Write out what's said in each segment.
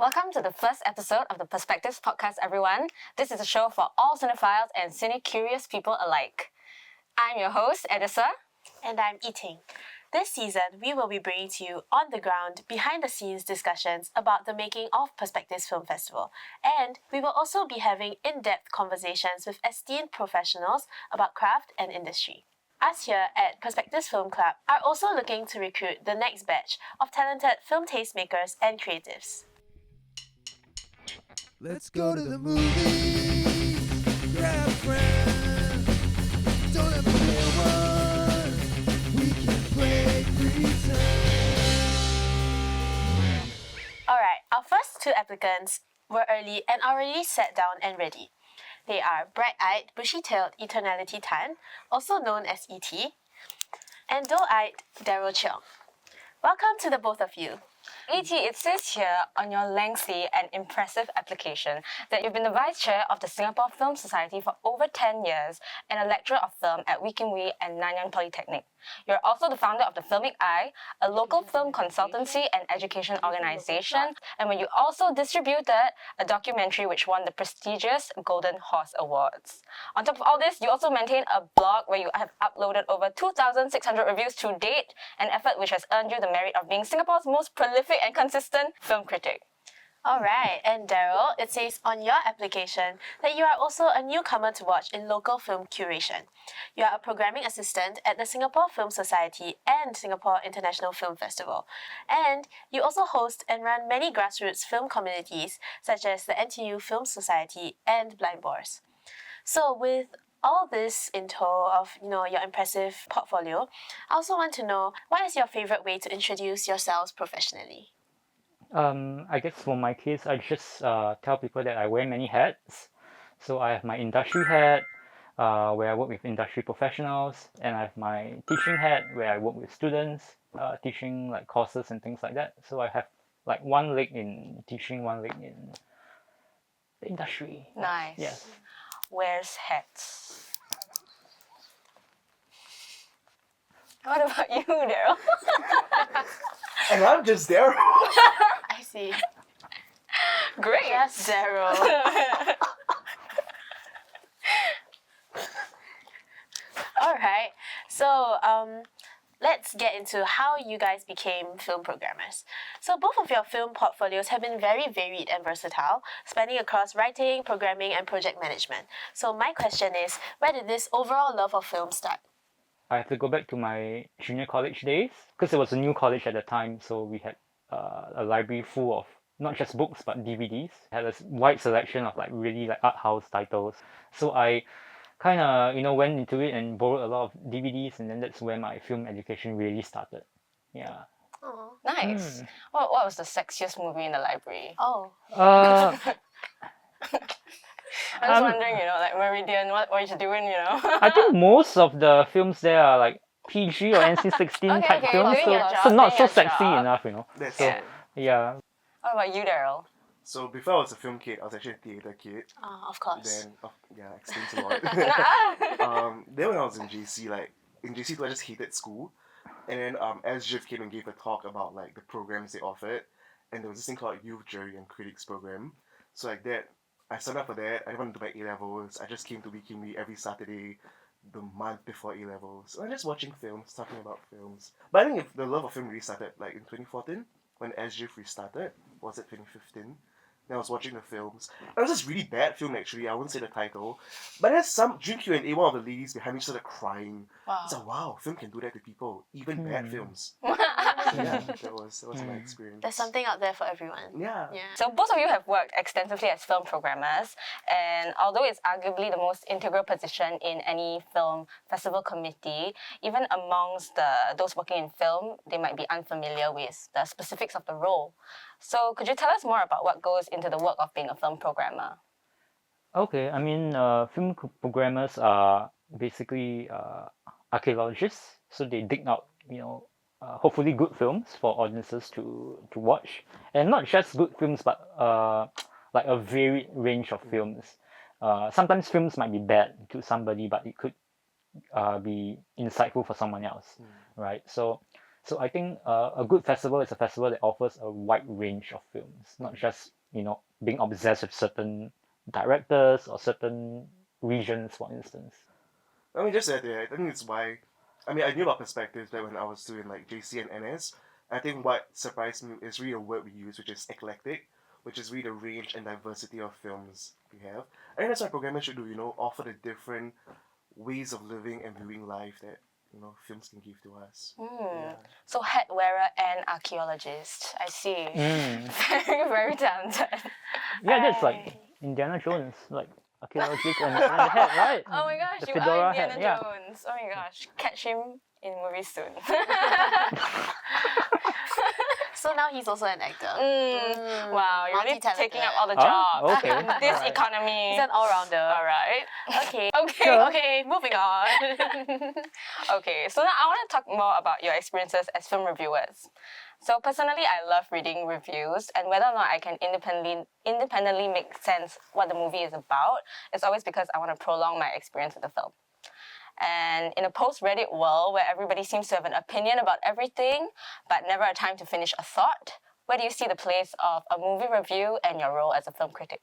Welcome to the first episode of the Perspectives podcast, everyone. This is a show for all cinephiles and cine-curious people alike. I'm your host, Edissa. And I'm Eating. This season, we will be bringing to you on-the-ground, behind-the-scenes discussions about the making of Perspectives Film Festival. And we will also be having in-depth conversations with esteemed professionals about craft and industry. Us here at Perspectives Film Club are also looking to recruit the next batch of talented film tastemakers and creatives. Let's go to the movies, grab a friend, don't have to play one, we can play pretend. Alright, our first two applicants were early and already sat down and ready. They are bright-eyed, bushy-tailed Eternality Tan, also known as ET, and dull-eyed Daryl Cheong. Welcome to the both of you. ET, it says here on your lengthy and impressive application that you've been the Vice Chair of the Singapore Film Society for over 10 years and a lecturer of film at Wee Kim Wee and Nanyang Polytechnic. You're also the founder of the Filmic Eye, a local film consultancy and education organization, and when you also distributed a documentary which won the prestigious Golden Horse Awards. On top of all this, you also maintain a blog where you have uploaded over 2,600 reviews to date, an effort which has earned you the merit of being Singapore's most prolific and consistent film critic. Alright, and Daryl, it says on your application that you are also a newcomer to watch in local film curation. You are a programming assistant at the Singapore Film Society and Singapore International Film Festival. And you also host and run many grassroots film communities such as the NTU Film Society and Blind Boars. So with all this in tow of your impressive portfolio, I also want to know, what is your favorite way to introduce yourselves professionally? I guess for my case, I just tell people that I wear many hats. So I have my industry hat, where I work with industry professionals, and I have my teaching hat, where I work with students, teaching like courses and things like that. So I have like one leg in teaching, one leg in the industry. Nice. Yes. Wears hats. What about you, Daryl? And I'm just Daryl. I see. Great. Yes, Daryl. Alright, so let's get into how you guys became film programmers. So both of your film portfolios have been very varied and versatile, spanning across writing, programming, and project management. So my question is, where did this overall love of film start? I have to go back to my junior college days because it was a new college at the time. So we had a library full of not just books but DVDs. Had a wide selection of like really like art house titles. So I kind of went into it and borrowed a lot of DVDs, and then that's where my film education really started. Yeah. Oh. Nice. What was the sexiest movie in the library? Oh. Uh, I'm just wondering, like Meridian, what you doing, I think most of the films there are like PG or NC-16 Okay, type okay, films, doing your so job, not doing so your sexy job. enough, That's Yeah. Yeah. What about you, Daryl? So before I was a film kid, I was actually a theatre kid. Of course. Then, explains a lot. Then when I was in JC, in JC 2, I just hated school. And then SGIF came and gave a talk about like the programs they offered. And there was this thing called Youth Jury and Critics program. So like that, I signed up for that. I didn't want to do my A-levels. I just came to Wee Kim Wee every Saturday, the month before A-levels. And I'm just watching films, talking about films. But I think if the love of film really started like in 2014, when SGIF restarted, or was it 2015? Then I was watching the films. It was just really bad film actually, I wouldn't say the title. But then during Q&A, one of the ladies behind me started crying. Wow. It's like, wow, film can do that to people, even bad films. Yeah, that was my experience. There's something out there for everyone. Yeah. So both of you have worked extensively as film programmers, and although it's arguably the most integral position in any film festival committee, even amongst those working in film, they might be unfamiliar with the specifics of the role. So could you tell us more about what goes into the work of being a film programmer? Okay, I mean, film programmers are basically archaeologists, so they dig out, hopefully good films for audiences to watch, and not just good films, but like a varied range of films. Sometimes films might be bad to somebody, but it could be insightful for someone else, right? So So I think a good festival is a festival that offers a wide range of films, not just being obsessed with certain directors or certain regions, for instance. I mean, just that, yeah, I think it's why. I mean, I knew about perspectives back when I was doing like JC and NS. I think what surprised me is really a word we use, which is eclectic, which is really the range and diversity of films we have. I think that's what programmers should do. Offer the different ways of living and viewing life that films can give to us. Yeah. So head wearer and archaeologist. I see. Mm. Very, very talented. Yeah, that's like Indiana Jones, like archaeologist and the head, right? Oh my gosh, The you fedora are Indiana hat, yeah. Jones. Oh my gosh, catch him in movies soon. So now he's also an actor. Wow, you're really multi-talented. taking up all the Oh, jobs. okay. This Alright. economy. He's an all-rounder. All right. Okay. Okay. Sure. Okay, moving on. Okay, so now I want to talk more about your experiences as film reviewers. So personally, I love reading reviews, and whether or not I can independently make sense what the movie is about, it's always because I want to prolong my experience with the film. And in a post-Reddit world where everybody seems to have an opinion about everything, but never a time to finish a thought, where do you see the place of a movie review and your role as a film critic?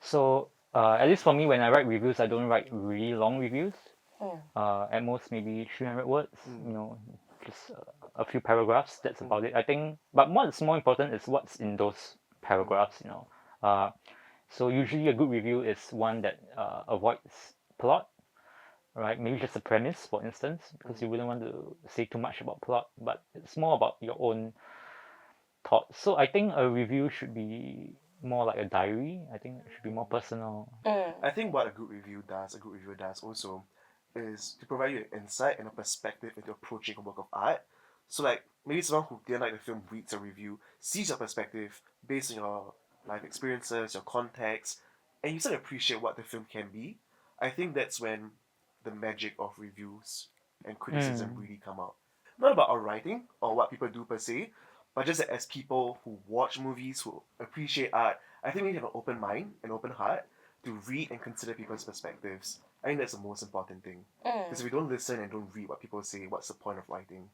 So at least for me, when I write reviews, I don't write really long reviews. At most maybe 300 words. Just a few paragraphs. That's about it. I think. But what's more important is what's in those paragraphs. So usually a good review is one that avoids plot. Right, maybe just a premise, for instance, because you wouldn't want to say too much about plot, but it's more about your own thoughts. So I think a review should be more like a diary. I think it should be more personal. I think what a good reviewer does also, is to provide you an insight and a perspective into approaching a work of art. So like maybe someone who didn't like the film reads a review, sees your perspective based on your life experiences, your context, and you start to appreciate what the film can be. I think that's when the magic of reviews and criticism really come out. Not about our writing or what people do per se, but just that as people who watch movies, who appreciate art, I think we need to have an open mind, an open heart to read and consider people's perspectives. I think that's the most important thing. Because if we don't listen and don't read what people say, what's the point of writing?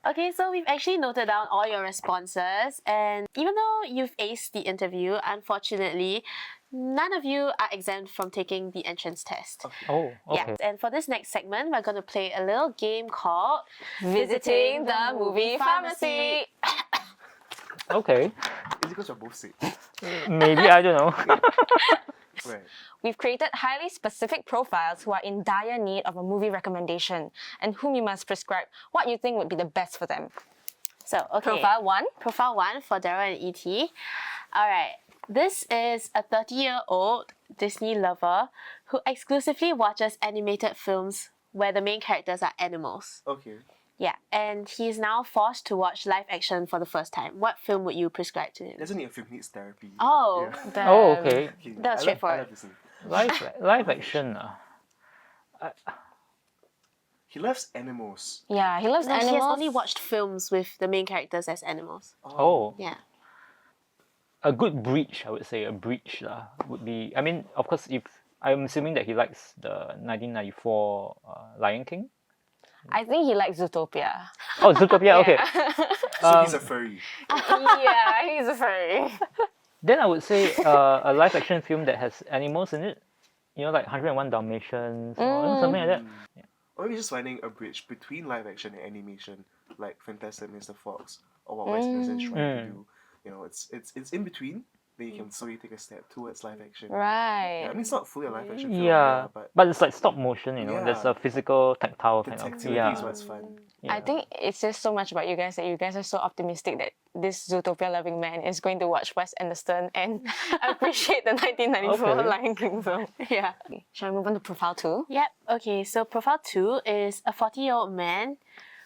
Okay, so we've actually noted down all your responses, and even though you've aced the interview, unfortunately, none of you are exempt from taking the entrance test. Oh, okay. Yeah, and for this next segment, we're going to play a little game called Visiting the Movie Pharmacy. Okay. Is it because we're both sick? Maybe, I don't know. Right. We've created highly specific profiles who are in dire need of a movie recommendation and whom you must prescribe what you think would be the best for them. So, okay. Profile 1. Profile 1 for Daryl and ET. Alright, this is a 30-year-old Disney lover who exclusively watches animated films where the main characters are animals. Okay. Yeah, and he's now forced to watch live action for the first time. What film would you prescribe to him? Doesn't need a film, he needs therapy. Oh, Yeah. Oh, okay. Okay, That's straightforward. I love Disney. Live action. He loves animals. Yeah, he loves no, animals. he has only watched films with the main characters as animals. Oh. Yeah. A good breach, I would say, a breach would be. I mean, of course, if I'm assuming that he likes the 1994 Lion King. I think he likes Zootopia. Oh, Zootopia. Okay. So he's a furry. Yeah, he's a furry. Then I would say a live action film that has animals in it. Like 101 Dalmatians or something like that. Or maybe just finding a bridge between live action and animation, like Fantastic Mr. Fox or what Wes Anderson is trying to do. It's in between. Then you can slowly take a step towards live action. Right. Yeah, I mean, it's not fully a live action film. Yeah, But but it's like stop motion. There's Yeah. a physical, tactile the kind of. tactility Yeah. is what's fun. I think it says so much about you guys that you guys are so optimistic that this Zootopia loving man is going to watch Wes Anderson and appreciate the 1994 Okay. Lion King film. Yeah. Shall we move on to profile 2? Yep. Okay, so profile 2 is a 40-year-old man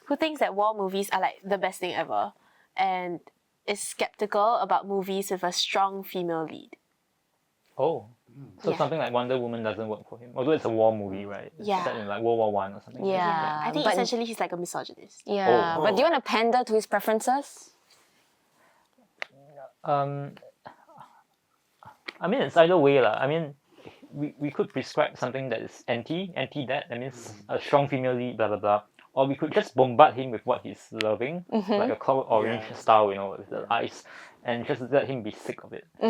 who thinks that war movies are like the best thing ever and is skeptical about movies with a strong female lead. Oh. So Yeah. something like Wonder Woman doesn't work for him. Although it's a war movie, right? It's Yeah. set in like World War One or something. Yeah. I think but, essentially he's like a misogynist. Yeah, Oh. but do you want to pander to his preferences? I mean, it's either way lah. I mean, we could prescribe something that is anti that. That means a strong female lead, blah blah blah. or we could just bombard him with what he's loving, like a cloud orange Yeah. style, with the eyes, and just let him be sick of it. I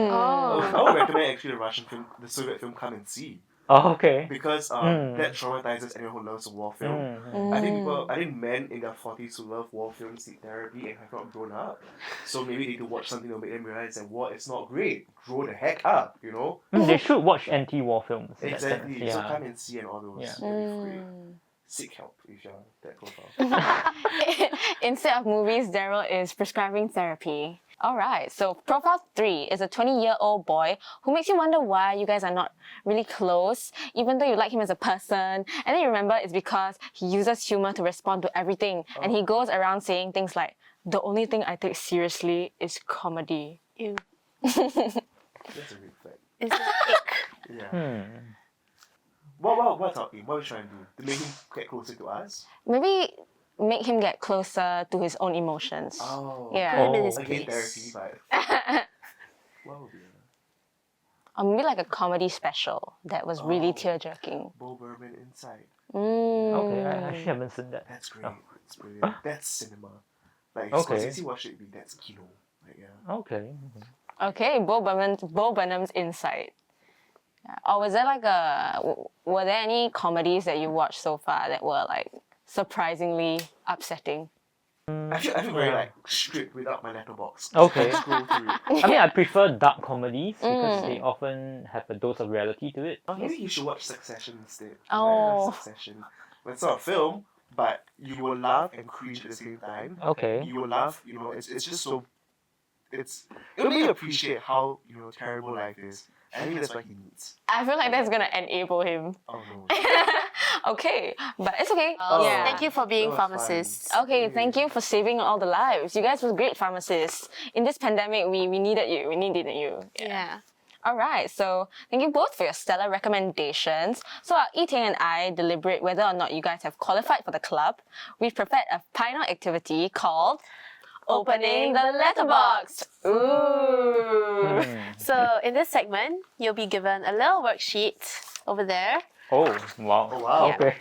would recommend actually the Russian film, the Soviet film Come and See, Oh, okay. because that traumatizes anyone who loves a war film. I think men in their 40s who love war films seek therapy and have not grown up. So maybe they need to watch something that will make them realize that war is not great. Grow the heck up, They should watch anti-war films. in that sense. Exactly. Yeah. So Come and See and all those. Yeah. That'd be great. Seek help if you're that profile. Instead of movies, Daryl is prescribing therapy. Alright, so profile 3 is a 20-year-old boy who makes you wonder why you guys are not really close, even though you like him as a person. And then you remember it's because he uses humor to respond to everything. And he goes around saying things like, the only thing I take seriously is comedy. Ew. That's a red flag. It's an ick. Yeah. What's our aim? What are we trying to do? To make him get closer to us? Maybe make him get closer to his own emotions. Oh. Yeah. Put him in his Again, place. therapy, but what would be Or maybe like a comedy special that was really tear-jerking. Bo Berman Inside? Okay, I actually haven't seen that. That's great. Oh. It's brilliant. That's cinema. Like, Okay. Scorsese watched it, that's kino. Like, yeah. Okay. Okay, Bo Burnham's Insight. Yeah. Or was there were there any comedies that you watched so far that were like surprisingly upsetting? I feel very like strict without my letterbox. Okay. Scroll through it. I mean, I prefer dark comedies because they often have a dose of reality to it. Maybe you should watch Succession instead. Oh. I love Succession. It's not a film, but you will laugh and cringe at the same time. Okay. You will laugh, it's just so. It'll make you appreciate how terrible life is. I think that's what he needs. I feel like that's gonna enable him. Oh no. Okay, but it's okay. Yeah. Thank you for being That was pharmacists. Okay, thank you for saving all the lives. You guys were great pharmacists. In this pandemic, we needed you. We needed you. Yeah. Alright, so thank you both for your stellar recommendations. So our ET and I deliberate whether or not you guys have qualified for the club. We've prepared a final activity called Opening the Letterbox. Ooh. So in this segment, you'll be given a little worksheet over there. Oh, wow. Oh, wow. Okay.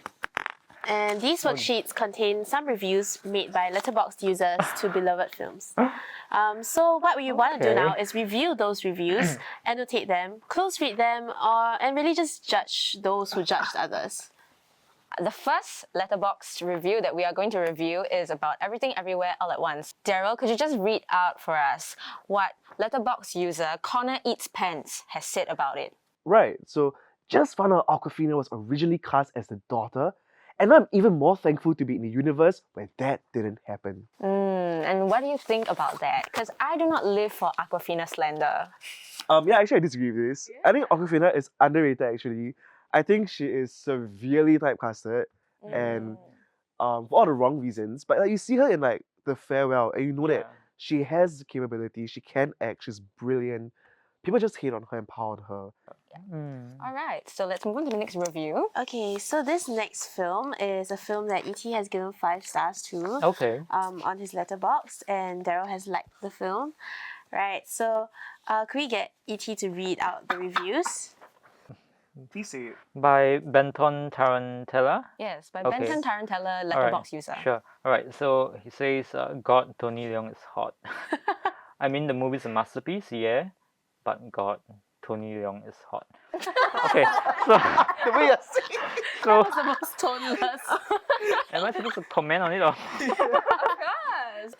And these worksheets contain some reviews made by Letterboxd users to beloved films. So what we want to do Okay. now is review those reviews, annotate them, close read them, and really just judge those who judged others. The first Letterboxd review that we are going to review is about Everything Everywhere All at Once. Daryl, could you just read out for us what Letterboxd user Connor Eats Pants has said about it? Right, so just found out Awkwafina was originally cast as the daughter, and I'm even more thankful to be in a universe where that didn't happen. And what do you think about that? Because I do not live for Awkwafina slander. Yeah, actually I disagree with this. I think Awkwafina is underrated actually. I think she is severely typecasted and for all the wrong reasons. But like you see her in like The Farewell and you know that she has the capability, she can act, she's brilliant. People just hate on her and pound her. Alright, so let's move on to the next review. Okay, so this next film is a film that ET has given 5 stars to Okay. on his letterbox, and Daryl has liked the film. Right, so could we get ET to read out the reviews? Please say it. By Benton Tarantella. Yes, by Okay. Benton Tarantella, Alright, Letterboxd user. Sure. Alright, so he says, God, Tony Leung is hot. I mean, the movie's a masterpiece, yeah, but God, Tony Leung is hot. Okay, so, The way you're saying so The most toneless. am I supposed to comment on it or?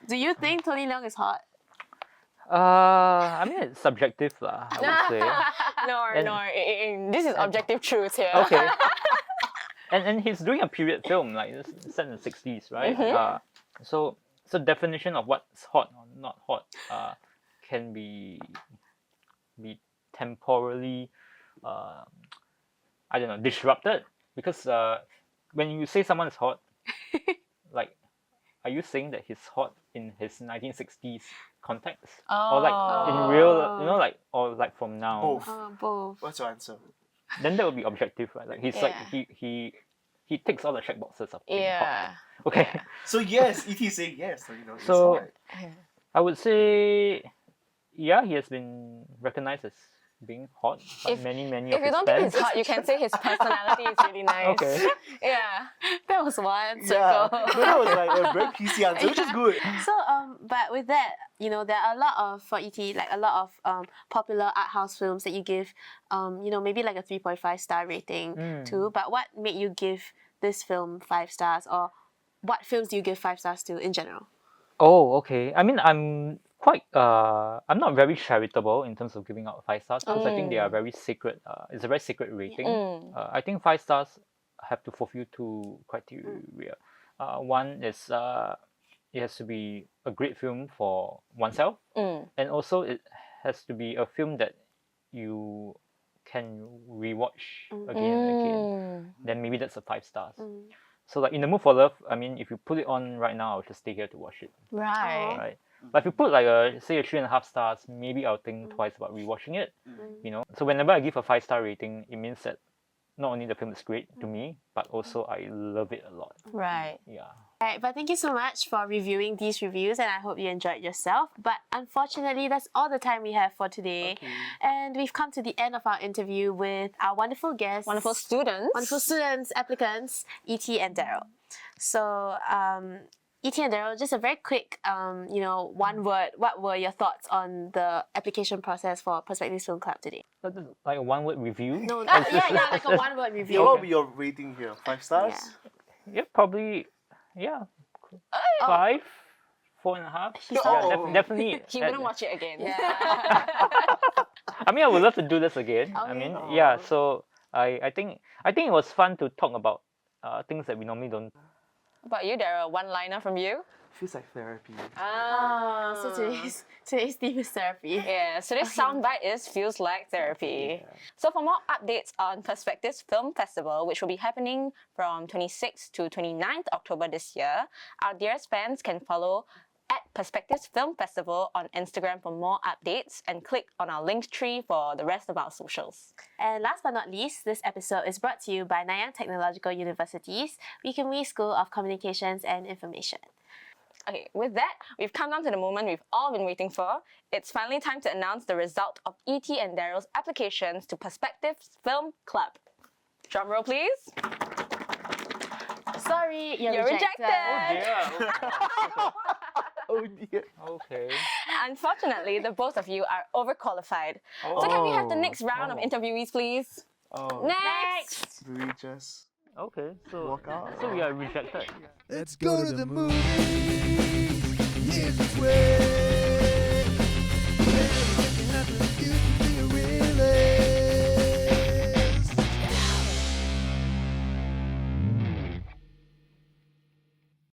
Do you think Tony Leung is hot? I mean, it's subjective lah, I would say. No, this is objective truth here. Okay. And he's doing a period film, like it's set in the 60s, right? So definition of what's hot or not hot can be temporally I don't know, disrupted, because when you say someone is hot, like, are you saying that he's hot in his 1960s context, or like in real, or like from now? Both. Both. What's your answer? Then that would be objective, right? Like he's like he ticks all the check boxes of being hot. Okay. So yes, ET is saying yes. So it's So hard. I would say, yeah, he has been recognized as being hot, but If- many If of you his don't think fans. he's hot, you can say his personality is really nice. Okay. Yeah. That was one Yeah, circle. no, that was like a very PC answer, which is good. So but with that, you know, there are a lot of for ET like a lot of popular art house films that you give you know, maybe like a 3.5 star rating to. But what made you give this film 5 stars, or what films do you give 5 stars to in general? Oh, okay. I mean, I'm quite I'm not very charitable in terms of giving out 5 stars because I think they are very sacred. It's a very sacred rating. I think 5 stars have to fulfill 2 criteria. One is it has to be a great film for oneself, and also it has to be a film that you can rewatch again and again. Then maybe that's a 5 stars. So like in the mood for love, I mean, if you put it on right now, I'll just stay here to watch it. Right. Right. But if you put like a say a 3.5 stars, maybe I'll think twice about rewatching it. You know. So whenever I give a 5-star rating, it means that not only the film is great to me, but also I love it a lot. Right. Yeah. Alright, but thank you so much for reviewing these reviews, and I hope you enjoyed yourself. But unfortunately, that's all the time we have for today. And we've come to the end of our interview with our wonderful guests, Wonderful students. applicants, ET and Daryl. So, ET and Daryl, just a very quick, you know, one word. What were your thoughts on the application process for Perspectives Film Club today? Like a 1-word review. No, yeah, like a one-word Yeah, review. what would be your rating here? 5 stars? Yeah, probably. Yeah. 5, 4.5. Yeah, Oh. definitely. He wouldn't watch it again. Yeah. I mean, I would love to do this again. I Okay. mean, yeah. So I think it was fun to talk about things that we normally don't. What about you, Daryl? One-liner from you? Feels like therapy. So today's theme is therapy. Yeah, so this soundbite is Feels Like Therapy. So for more updates on Perspectives Film Festival, which will be happening from 26th to 29th October this year, our dearest fans can follow at Perspectives Film Festival on Instagram for more updates, and click on our link tree for the rest of our socials. And last but not least, this episode is brought to you by Nanyang Technological University's Wee School of Communications and Information. Okay, with that, we've come down to the moment we've all been waiting for. It's finally time to announce the result of ET and Daryl's applications to Perspectives Film Club. Drum roll, please. Sorry, you're rejected. Oh dear. Okay. Unfortunately, the both of you are overqualified. So can we have the next round of Oh. interviewees, please? Oh. Next! Do we just Okay. So walk out? we are rejected. Let's go to the movies.